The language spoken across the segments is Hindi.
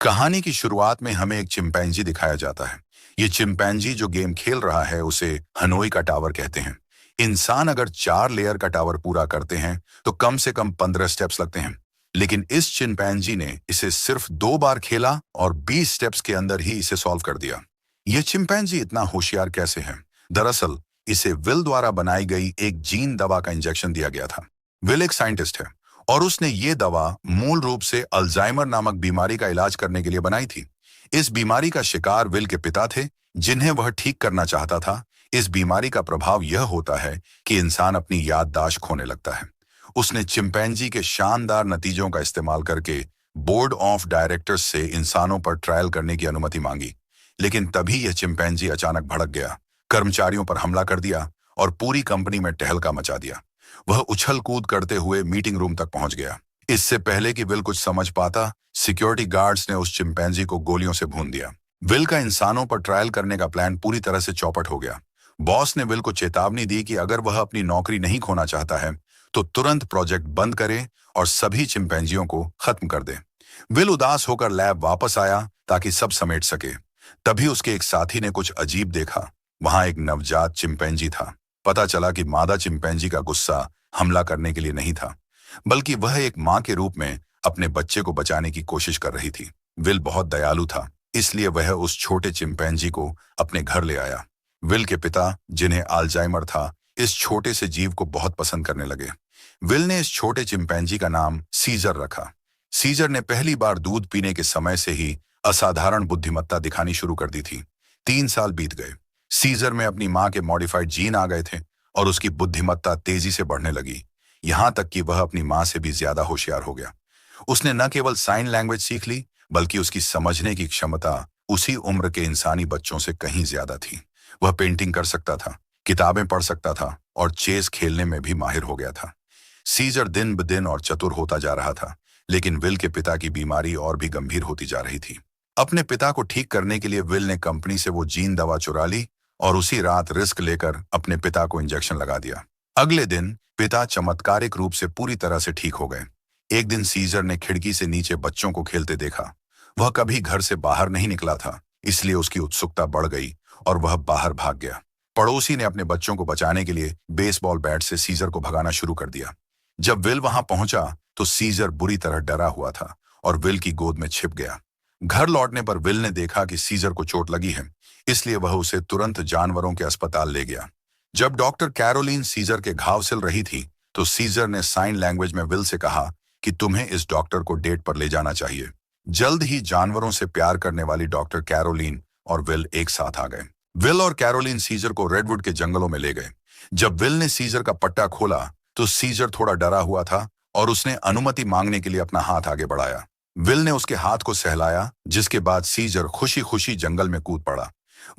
कहानी की शुरुआत में हमें एक चिंपैंजी दिखाया जाता है। ये चिंपैंजी जो गेम खेल रहा है उसे हनोई का टावर कहते हैं। इंसान अगर 4 लेयर का टावर पूरा करते हैं तो कम से कम 15 स्टेप्स लगते हैं। लेकिन इस चिंपैंजी ने इसे सिर्फ 2 बार खेला और 20 स्टेप्स के अंदर ही इसे सॉल्व कर दिया। ये चिंपैंजी इतना होशियार कैसे है? दरअसल इसे विल द्वारा बनाई गई एक जीन दवा का इंजेक्शन दिया गया था। विल एक साइंटिस्ट है और उसने ये दवा मूल रूप से अल्जाइमर नामक बीमारी का इलाज करने के लिए बनाई थी। इस बीमारी का शिकार विल के पिता थे, जिन्हें वह ठीक करना चाहता था। इस बीमारी का प्रभाव यह होता है कि इंसान अपनी याददाश्त खोने लगता है। उसने चिंपैंजी के शानदार नतीजों का इस्तेमाल करके बोर्ड ऑफ डायरेक्टर्स से इंसानों पर ट्रायल करने की अनुमति मांगी। लेकिन तभी यह चिंपैंजी अचानक भड़क गया, कर्मचारियों पर हमला कर दिया और पूरी कंपनी में टहलका मचा दिया। वह उछल कूद करते हुए मीटिंग रूम तक पहुंच गया। इससे पहले कि विल कुछ समझ पाता, सिक्योरिटी गार्ड्स ने उस चिंपैंजी को गोलियों से भून दिया। विल का इंसानों पर ट्रायल करने का प्लान पूरी तरह से चौपट हो गया। बॉस ने विल को चेतावनी दी कि अगर वह अपनी नौकरी नहीं खोना चाहता है तो तुरंत प्रोजेक्ट बंद करे और सभी चिंपैंजियों को खत्म कर दे। विल उदास होकर लैब वापस आया ताकि सब समेट सके। तभी उसके एक साथी ने कुछ अजीब देखा। वहां एक नवजात चिंपैंजी था। पता चला कि मादा चिंपैंजी का गुस्सा हमला करने के लिए नहीं था, बल्कि वह एक मां के रूप में अपने बच्चे को बचाने की कोशिश कर रही थी। विल बहुत दयालु था, इसलिए वह उस छोटे चिंपैंजी को अपने घर ले आया। विल के पिता, जिन्हें अल्जाइमर था, इस छोटे से जीव को बहुत पसंद करने लगे। विल ने इस छोटे चिंपैंजी का नाम सीजर रखा। सीजर ने पहली बार दूध पीने के समय से ही असाधारण बुद्धिमत्ता दिखानी शुरू कर दी थी। 3 साल बीत गए। सीजर में अपनी मां के मॉडिफाइड जीन आ गए थे और उसकी बुद्धिमत्ता तेजी से बढ़ने लगी, यहां तक कि वह अपनी मां से भी ज्यादा होशियार हो गया। उसने न केवल साइन लैंग्वेज सीख ली, बल्कि उसकी समझने की क्षमता उसी उम्र के इंसानी बच्चों से कहीं ज्यादा थी। वह पेंटिंग कर सकता था, किताबें पढ़ सकता था और चेस खेलने में भी माहिर हो गया था। सीजर दिन ब दिन और चतुर होता जा रहा था, लेकिन विल के पिता की बीमारी और भी गंभीर होती जा रही थी। अपने पिता को ठीक करने के लिए विल ने कंपनी से वो जीन दवा चुरा ली और उसी रात रिस्क लेकर अपने पिता को इंजेक्शन लगा दिया। अगले दिन पिता चमत्कारिक रूप से पूरी तरह से ठीक हो गए। एक दिन सीजर ने खिड़की से नीचे बच्चों को खेलते देखा। वह कभी घर से बाहर नहीं निकला था, इसलिए उसकी उत्सुकता बढ़ गई और वह बाहर भाग गया। पड़ोसी ने अपने बच्चों को बचाने के लिए बेसबॉल बैट से सीजर को भगाना शुरू कर दिया। जब विल वहां पहुंचा तो सीजर बुरी तरह डरा हुआ था और विल की गोद में छिप गया। घर लौटने पर विल ने देखा कि सीजर को चोट लगी है, इसलिए वह उसे तुरंत जानवरों के अस्पताल ले गया। जब डॉक्टर कैरोलीन सीजर के घाव सिल रही थी तो सीजर ने साइन लैंग्वेज में विल से कहा कि तुम्हें इस डॉक्टर को डेट पर ले जाना चाहिए। जल्द ही जानवरों से प्यार करने वाली डॉक्टर कैरोलीन और विल एक साथ आ गए। विल और कैरोलीन सीजर को रेडवुड के जंगलों में ले गए। जब विल ने सीजर का पट्टा खोला तो सीजर थोड़ा डरा हुआ था और उसने अनुमति मांगने के लिए अपना हाथ आगे बढ़ाया। विल ने उसके हाथ को सहलाया, जिसके बाद सीजर खुशी खुशी जंगल में कूद पड़ा।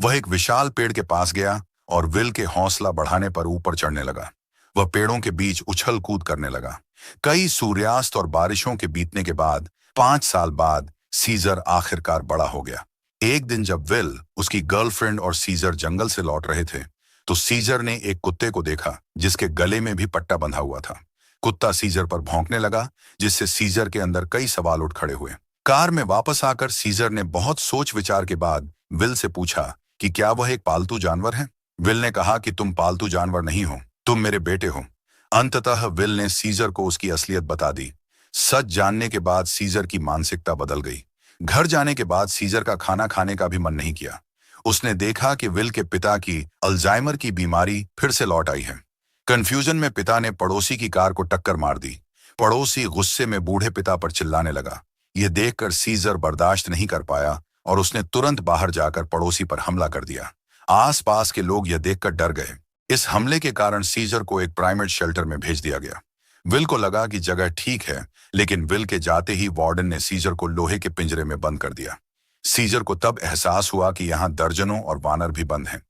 वह एक विशाल पेड़ के पास गया और विल के हौसला बढ़ाने पर ऊपर चढ़ने लगा। वह पेड़ों के बीच उछल कूद करने लगा। कई सूर्यास्त और बारिशों के बीतने के बाद 5 साल बाद सीजर आखिरकार बड़ा हो गया। एक दिन जब विल, उसकी गर्लफ्रेंड और सीजर जंगल से लौट रहे थे तो सीजर ने एक कुत्ते को देखा जिसके गले में भी पट्टा बंधा हुआ था। कुत्ता सीजर पर भौंकने लगा, जिससे सीजर के अंदर कई सवाल उठ खड़े हुए। कार में वापस आकर सीजर ने बहुत सोच विचार के बाद विल से पूछा कि क्या वह एक पालतू जानवर है। विल ने कहा कि तुम पालतू जानवर नहीं हो, तुम मेरे बेटे हो। अंततः विल ने सीजर को उसकी असलियत बता दी। सच जानने के बाद सीजर की मानसिकता बदल गई। घर जाने के बाद सीजर का खाना खाने का भी मन नहीं किया। उसने देखा कि विल के पिता की अल्जाइमर की बीमारी फिर से लौट आई है। कंफ्यूजन में पिता ने पड़ोसी की कार को टक्कर मार दी। पड़ोसी गुस्से में बूढ़े पिता पर चिल्लाने लगा। यह देखकर सीजर बर्दाश्त नहीं कर पाया और उसने तुरंत बाहर जाकर पड़ोसी पर हमला कर दिया। आसपास के लोग यह देखकर डर गए। इस हमले के कारण सीजर को एक प्राइमेट शेल्टर में भेज दिया गया। विल को लगा कि जगह ठीक है, लेकिन विल के जाते ही वार्डन ने सीजर को लोहे के पिंजरे में बंद कर दिया। सीजर को तब एहसास हुआ कि यहाँ दर्जनों और वानर भी बंद हैं।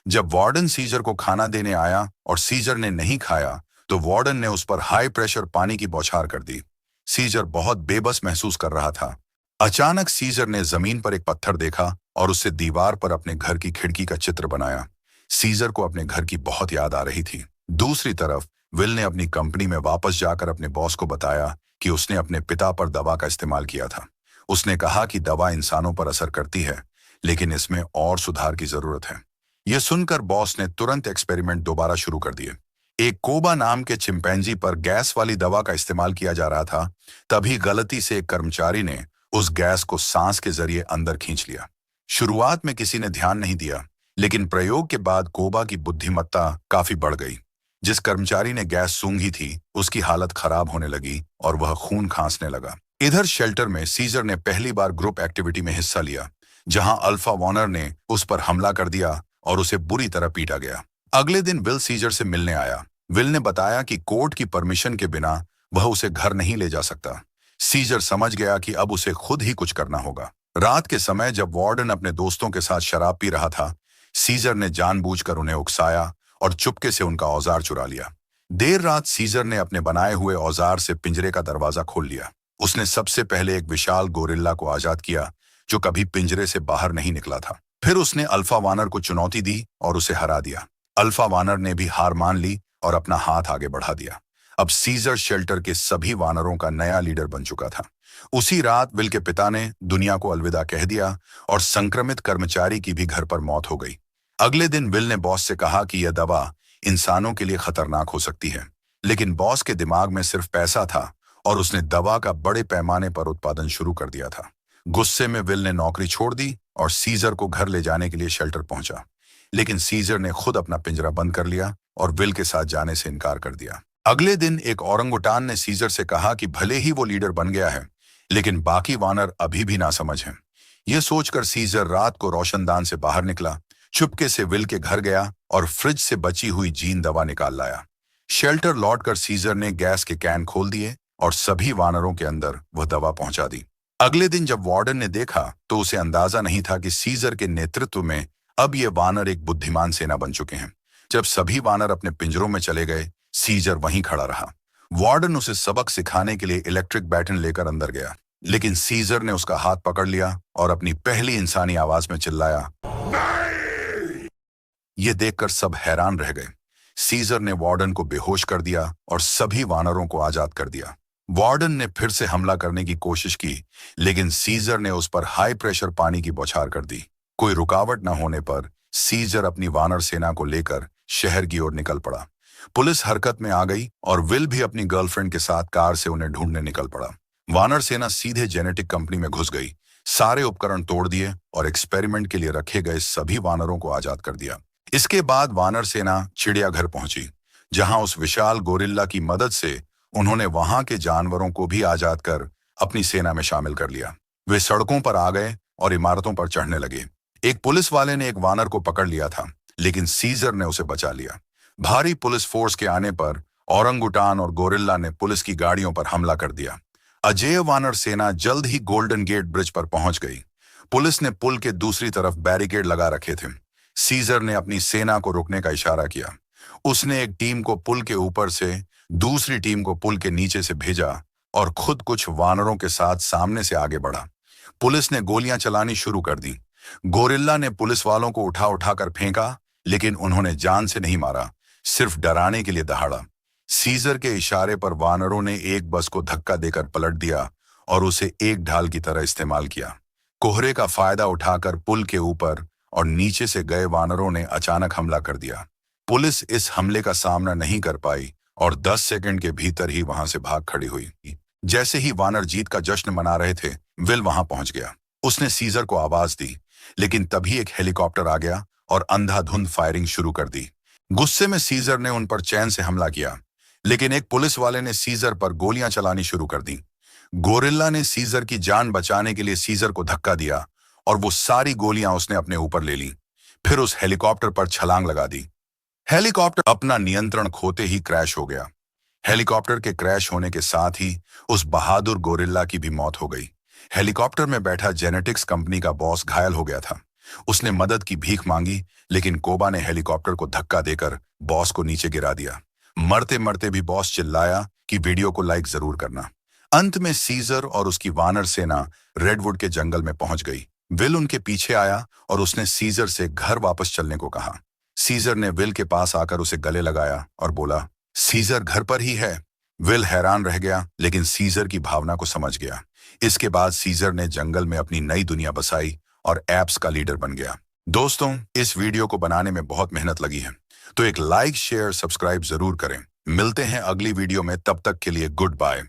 जब वार्डन सीजर को खाना देने आया और सीजर ने नहीं खाया तो वार्डन ने उस पर हाई प्रेशर पानी की बौछार कर दी। सीजर बहुत बेबस महसूस कर रहा था। अचानक सीजर ने जमीन पर एक पत्थर देखा और उससे दीवार पर अपने घर की खिड़की का चित्र बनाया। सीजर को अपने घर की बहुत याद आ रही थी। दूसरी तरफ विल ने अपनी कंपनी में वापस जाकर अपने बॉस को बताया कि उसने अपने पिता पर दवा का इस्तेमाल किया था। उसने कहा कि दवा इंसानों पर असर करती है, लेकिन इसमें और सुधार की जरूरत है। यह सुनकर बॉस ने तुरंत एक्सपेरिमेंट दोबारा शुरू कर दिए। एक कोबा नाम के चिंपैंजी पर गैस वाली दवा का इस्तेमाल किया जा रहा था। तभी गलती से एक कर्मचारी ने उस गैस को सांस के जरिए अंदर खींच लिया। शुरुआत में किसी ने ध्यान नहीं दिया, लेकिन प्रयोग के बाद कोबा की बुद्धिमत्ता काफी बढ़ गई। जिस कर्मचारी ने गैस सूंघी थी, उसकी हालत खराब होने लगी और वह खून खांसने लगा। इधर शेल्टर में सीजर ने पहली बार ग्रुप एक्टिविटी में हिस्सा लिया, जहां अल्फा वॉर्नर ने उस पर हमला कर दिया और उसे बुरी तरह पीटा गया। अगले दिन विल सीजर से मिलने आया। विल ने बताया कि कोर्ट की परमिशन के बिना वह उसे घर नहीं ले जा सकता। सीजर समझ गया कि अब उसे खुद ही कुछ करना होगा। रात के समय जब वार्डन अपने दोस्तों के साथ शराब पी रहा था, सीजर ने जानबूझकर उन्हें उकसाया और चुपके से उनका औजार चुरा लिया। देर रात सीजर ने अपने बनाए हुए औजार से पिंजरे का दरवाजा खोल लिया। उसने सबसे पहले एक विशाल गोरिल्ला को आजाद किया, जो कभी पिंजरे से बाहर नहीं निकला था। फिर उसने अल्फा वानर को चुनौती दी और उसे हरा दिया। अल्फा वानर ने भी हार मान ली और अपना हाथ आगे बढ़ा दिया। अब सीजर शेल्टर के सभी वानरों का नया लीडर बन चुका था। उसी रात विल के पिता ने दुनिया को अलविदा कह दिया और संक्रमित कर्मचारी की भी घर पर मौत हो गई। अगले दिन विल ने बॉस से कहा कि यह दवा इंसानों के लिए खतरनाक हो सकती है, लेकिन बॉस के दिमाग में सिर्फ पैसा था और उसने दवा का बड़े पैमाने पर उत्पादन शुरू कर दिया था। गुस्से में विल ने नौकरी छोड़ दी और सीजर को घर ले जाने के लिए शेल्टर पहुंचा, लेकिन सीजर ने खुद अपना पिंजरा बंद कर लिया और विल के साथ जाने से इनकार कर दिया। अगले दिन एक औरंगुटान ने सीजर से कहा कि भले ही वो लीडर बन गया है, लेकिन बाकी वानर अभी भी नासमझ हैं। यह सोचकर सीजर रात को रोशनदान से बाहर निकला, चुपके से विल के घर गया और फ्रिज से बची हुई जीन दवा निकाल लाया। शेल्टर लौटकर सीजर ने गैस के कैन खोल दिए और सभी वानरों के अंदर वह दवा पहुंचा दी। अगले दिन जब वार्डन ने देखा तो उसे अंदाजा नहीं था कि सीजर के नेतृत्व में अब ये वानर एक बुद्धिमान सेना बन चुके हैं। जब सभी वानर अपने पिंजरों में चले गए, सीजर वहीं खड़ा रहा। वार्डन उसे सबक सिखाने के लिए इलेक्ट्रिक बैटन लेकर अंदर गया, लेकिन सीजर ने उसका हाथ पकड़ लिया और अपनी पहली इंसानी आवाज में चिल्लाया। यह देखकर सब हैरान रह गए। सीजर ने वार्डन को बेहोश कर दिया और सभी वानरों को आजाद कर दिया। वार्डन ने फिर से हमला करने की कोशिश की, लेकिन सीजर ने उस पर हाई प्रेशर पानी की बौछार कर दी। कोई रुकावट न होने पर सीजर अपनी वानर सेना को लेकर शहर की ओर निकल पड़ा। पुलिस हरकत में आ गई और विल भी अपनी गर्लफ्रेंड के साथ कार से उन्हें ढूंढने निकल पड़ा। वानर सेना सीधे जेनेटिक कंपनी में घुस गई, सारे उपकरण तोड़ दिए और एक्सपेरिमेंट के लिए रखे गए सभी वानरों को आजाद कर दिया। इसके बाद वानर सेना चिड़ियाघर पहुंची, जहां उस विशाल गोरिल्ला की मदद से उन्होंने वहां के जानवरों को भी आजाद कर अपनी सेना में शामिल कर लिया। वे सड़कों पर आ गए और इमारतों पर चढ़ने लगे। एक पुलिस वाले ने एक वानर को पकड़ लिया था, लेकिन सीजर ने उसे बचा लिया। भारी पुलिस फोर्स के आने पर औरंगुटान और गोरिल्ला ने पुलिस की गाड़ियों पर हमला कर दिया। अजेय वानर सेना जल्द ही गोल्डन गेट ब्रिज पर पहुंच गई। पुलिस ने पुल के दूसरी तरफ बैरिकेड लगा रखे थे। सीजर ने अपनी सेना को रुकने का इशारा किया। उसने एक टीम को पुल के ऊपर से, दूसरी टीम को पुल के नीचे से भेजा और खुद कुछ वानरों के साथ सामने से आगे बढ़ा। पुलिस ने गोलियां चलानी शुरू कर दी। गोरिल्ला ने पुलिस वालों को उठा उठाकर फेंका, लेकिन उन्होंने जान से नहीं मारा, सिर्फ डराने के लिए दहाड़ा। सीजर के इशारे पर वानरों ने एक बस को धक्का देकर पलट दिया और उसे एक ढाल की तरह इस्तेमाल किया। कोहरे का फायदा उठाकर पुल के ऊपर और नीचे से गए वानरों ने अचानक हमला कर दिया। पुलिस इस हमले का सामना नहीं कर पाई और 10 सेकंड के भीतर ही वहां से भाग खड़ी हुई। जैसे ही वानर जीत का जश्न मना रहे थे, विल वहां पहुंच गया। उसने सीजर को आवाज दी, लेकिन तभी एक हेलीकॉप्टर आ गया और अंधाधुंध फायरिंग शुरू कर दी। गुस्से में सीजर ने उन पर चैन से हमला किया, लेकिन एक पुलिस वाले ने सीजर पर गोलियां चलानी शुरू कर दी। गोरिल्ला ने सीजर की जान बचाने के लिए सीजर को धक्का दिया और वो सारी गोलियां उसने अपने ऊपर ले ली। फिर उस हेलीकॉप्टर पर छलांग लगा दी। हेलीकॉप्टर अपना नियंत्रण खोते ही क्रैश हो गया। हेलीकॉप्टर के क्रैश होने के साथ ही उस बहादुर गोरिल्ला की भी मौत हो गई। हेलीकॉप्टर में बैठा जेनेटिक्स कंपनी का बॉस घायल हो गया था। उसने मदद की भीख मांगी, लेकिन कोबा ने हेलीकॉप्टर को धक्का देकर बॉस को नीचे गिरा दिया। मरते मरते भी बॉस चिल्लाया कि वीडियो को लाइक जरूर करना। अंत में सीजर और उसकी वानर सेना रेडवुड के जंगल में पहुंच गई। विल उनके पीछे आया और उसने सीजर से घर वापस चलने को कहा। सीजर ने विल के पास आकर उसे गले लगाया और बोला, सीजर घर पर ही है। विल हैरान रह गया, लेकिन सीजर की भावना को समझ गया। इसके बाद सीजर ने जंगल में अपनी नई दुनिया बसाई और एप्स का लीडर बन गया। दोस्तों, इस वीडियो को बनाने में बहुत मेहनत लगी है, तो एक लाइक, शेयर, सब्सक्राइब जरूर करें। मिलते हैं अगली वीडियो में, तब तक के लिए गुड बाय।